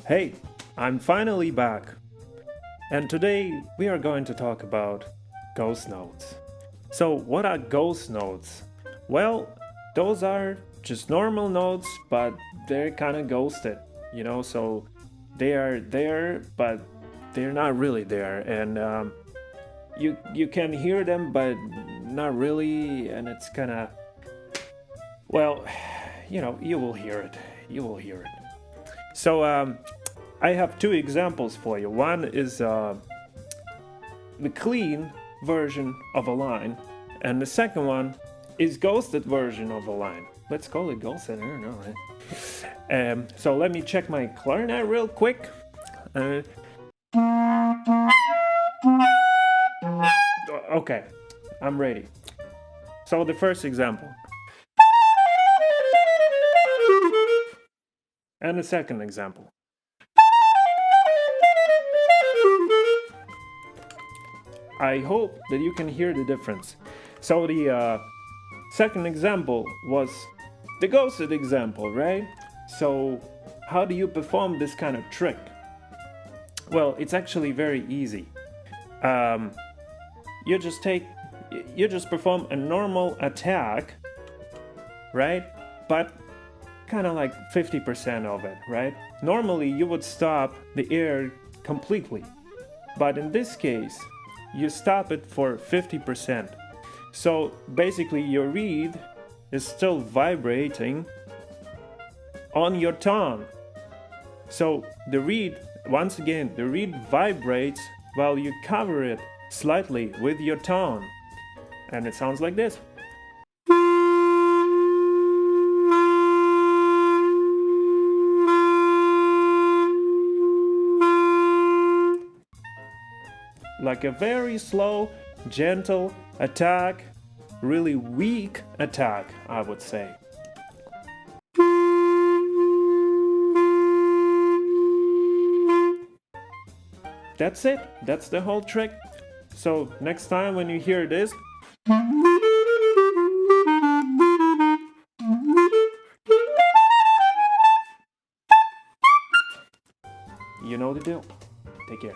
Hey, I'm finally back. And today we are going to talk about ghost notes. So, what are ghost notes? Well, those are just normal notes, but they're kind of ghosted, so they are there, but they're not really there. And you can hear them, but not really, and it's kind of, well, you will hear it. You will hear it. So, I have two examples for you. One is the clean version of a line, and the second one is ghosted version of a line. Let's call it ghosted, I don't know. Right? So let me check my clarinet real quick. Okay, I'm ready. So the first example. And the second example. I hope that you can hear the difference. So the second example was the ghosted example, right? So how do you perform this kind of trick? Well, it's actually very easy. You just perform a normal attack, right? But kind of like 50% of it, right? Normally you would stop the air completely, but in this case you stop it for 50%. So basically your reed is still vibrating on your tone. So the reed, once again, the reed vibrates while you cover it slightly with your tone. And it sounds like this. Like a very slow, gentle attack, really weak attack, I would say. That's it. That's the whole trick. So next time when you hear this, you know the deal. Take care.